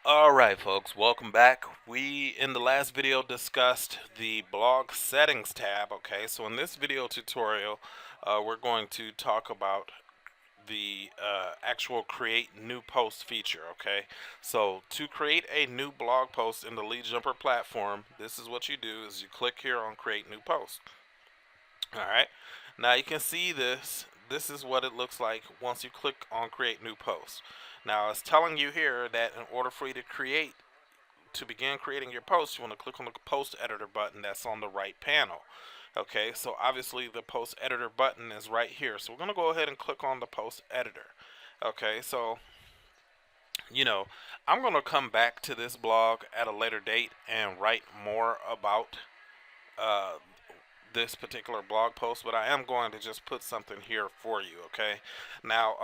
Alright folks, welcome back. We in the last video discussed the blog settings tab. Okay, so in this video tutorial we're going to talk about the actual create new post feature. Okay, so to create a new blog post in the Lead Jumper platform, this is what you do: is you click here on create new post. Alright, now you can see this is what it looks like once you click on create new post. Now it's telling you here that in order for you to begin creating your post, you want to click on the post editor button that's on the right panel. Okay, so obviously the post editor button is right here, so we're going to go ahead and click on the post editor. Okay, so I'm going to come back to this blog at a later date and write more about uh, this particular blog post, but I am going to just put something here for you. Okay, now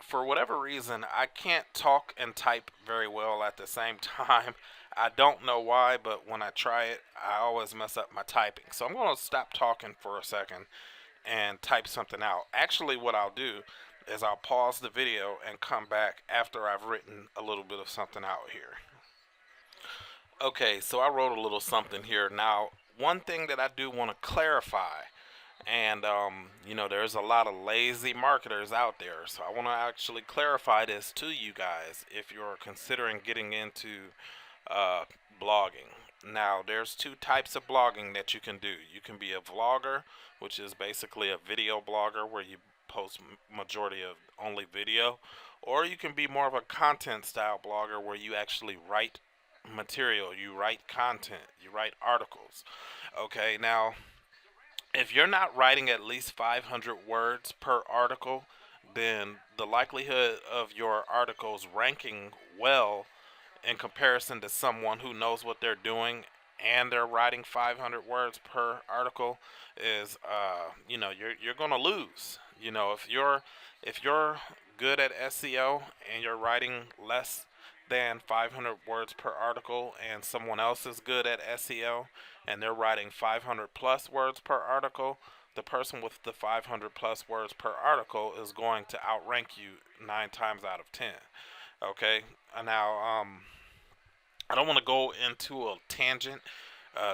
for whatever reason I can't talk and type very well at the same time. I don't know why, but when I try it I always mess up my typing, so I'm going to stop talking for a second and type something out. Actually, what I'll do is I'll pause the video and come back after I've written a little bit of something out here. Okay, so I wrote a little something here. Now, one thing that I do want to clarify, and there's a lot of lazy marketers out there, so I want to actually clarify this to you guys if you're considering getting into uh, blogging. Now, there's two types of blogging that you can do. You can be a vlogger, which is basically a video blogger where you post majority of only video, or you can be more of a content style blogger where you actually write material, you write content, you write articles. Okay, now if you're not writing at least 500 words per article, then the likelihood of your articles ranking well in comparison to someone who knows what they're doing and they're writing 500 words per article is you're going to lose. If you're good at SEO and you're writing less than 500 words per article and someone else is good at SEO and they're writing 500 plus words per article, the person with the 500 plus words per article is going to outrank you 9 times out of 10. Okay, now I don't want to go into a tangent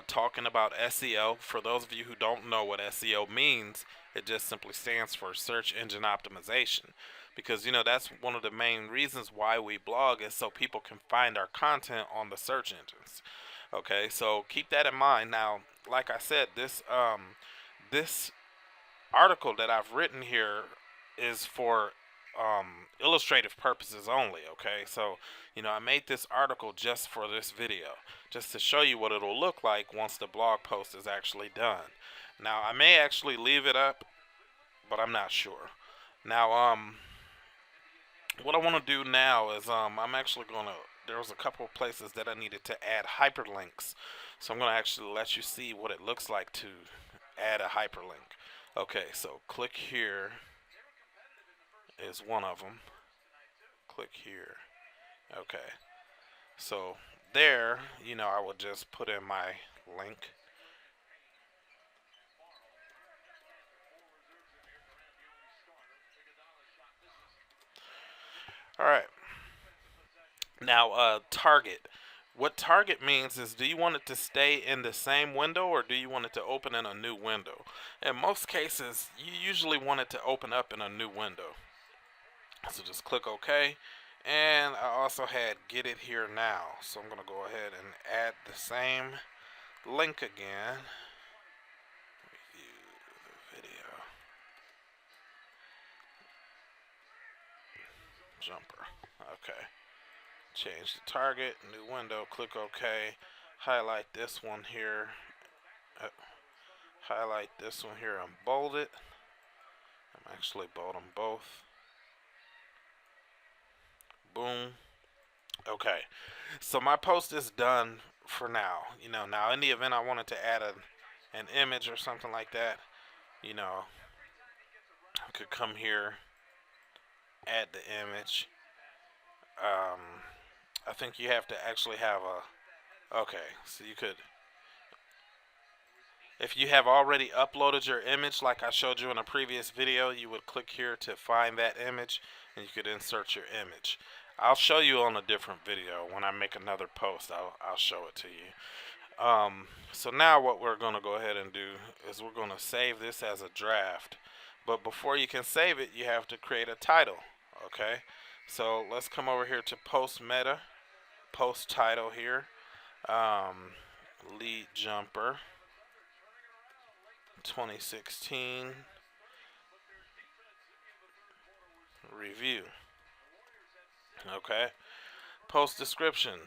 talking about SEO. For those of you who don't know what SEO means, it just simply stands for search engine optimization. Because that's one of the main reasons why we blog, is so people can find our content on the search engines. Okay, so keep that in mind. Now, like I said, this article that I've written here is for illustrative purposes only. Okay, so I made this article just for this video, just to show you what it'll look like once the blog post is actually done. Now, I may actually leave it up, but I'm not sure. Now, what I want to do now is I'm actually gonna. There was a couple of places that I needed to add hyperlinks, so I'm gonna actually let you see what it looks like to add a hyperlink. Okay, so click here is one of them. Click here. Okay, so there, I will just put in my link. All right. Now, target. What target means is, do you want it to stay in the same window or do you want it to open in a new window? In most cases, you usually want it to open up in a new window. So just click OK. And I also had get it here now. So I'm going to go ahead and add the same link again. Review the video. Jumper. Okay. Change the target, new window, click OK. Highlight this one here. Highlight this one here and bold it. I'm actually bold them both. Boom. Okay. So my post is done for now. Now in the event I wanted to add an image or something like that, I could come here, add the image. I think you have to actually have a. Okay, so you could. If you have already uploaded your image like I showed you in a previous video, you would click here to find that image and you could insert your image. I'll show you on a different video. When I make another post, I'll show it to you. So now what we're going to go ahead and do is we're going to save this as a draft. But before you can save it, you have to create a title. Okay, so let's come over here to post meta, post title here, lead jumper 2016 review. Okay, post description,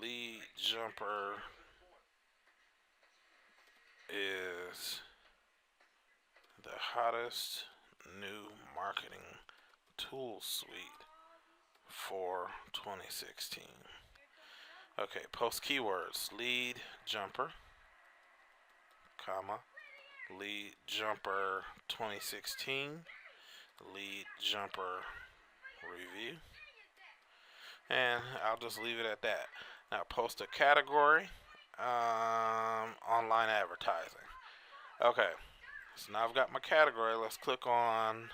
lead jumper is the hottest new marketing tool suite for 2016. Okay, post keywords, lead jumper, comma, lead jumper 2016, lead jumper review, and I'll just leave it at that. Now post a category, online advertising. Okay, so now I've got my category. Let's click on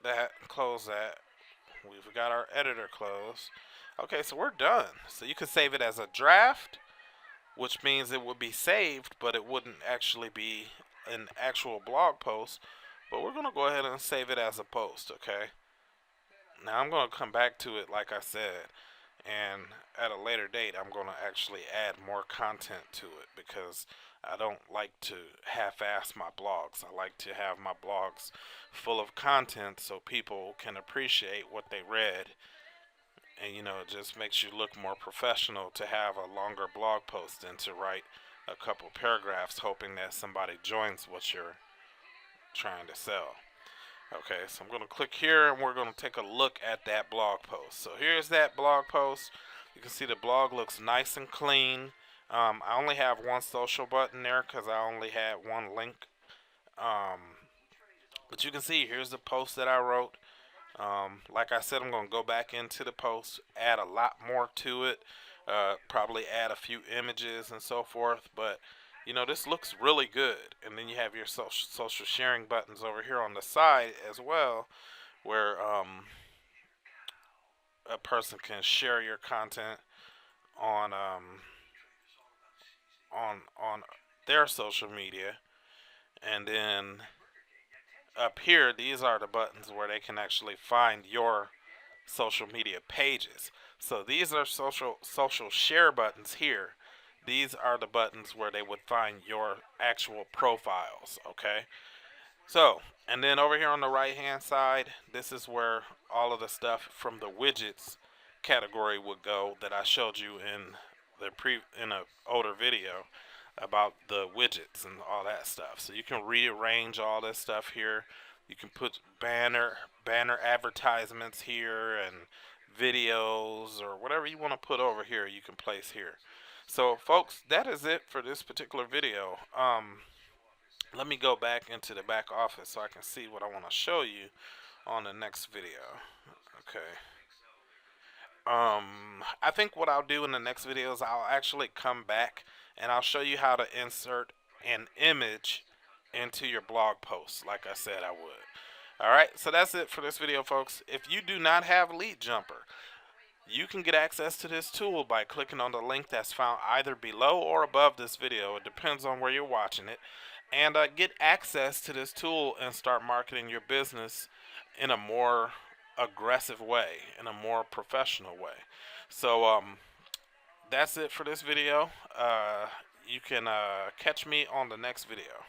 that, close that. We've got our editor closed. Okay, so we're done. So you can save it as a draft, which means it would be saved, but it wouldn't actually be an actual blog post. But we're going to go ahead and save it as a post, okay? Now I'm going to come back to it like I said, and at a later date I'm going to actually add more content to it because I don't like to half-ass my blogs. I like to have my blogs full of content so people can appreciate what they read. And you know, it just makes you look more professional to have a longer blog post than to write a couple paragraphs hoping that somebody joins what you're trying to sell. Okay, so I'm going to click here and we're going to take a look at that blog post. So here's that blog post. You can see the blog looks nice and clean. I only have one social button there because I only had one link. But you can see here's the post that I wrote. Like I said, I'm going to go back into the post, add a lot more to it, probably add a few images and so forth. But you know, this looks really good. And then you have your social sharing buttons over here on the side as well, where a person can share your content on on their social media. And then up here, these are the buttons where they can actually find your social media pages. So these are social share buttons here. These are the buttons where they would find your actual profiles, okay? So, and then over here on the right hand side, this is where all of the stuff from the widgets category would go that I showed you in in a older video about the widgets and all that stuff. So you can rearrange all this stuff here. You can put banner advertisements here and videos or whatever you want to put over here you can place here. So folks, that is it for this particular video. Let me go back into the back office so I can see what I want to show you on the next video. Okay. I think what I'll do in the next video is I'll actually come back and I'll show you how to insert an image into your blog post like I said I would. Alright, so that's it for this video, folks. If you do not have Lead Jumper, you can get access to this tool by clicking on the link that's found either below or above this video. It depends on where you're watching it. And get access to this tool and start marketing your business in a more aggressive way, in a more professional way. So that's it for this video. You can catch me on the next video.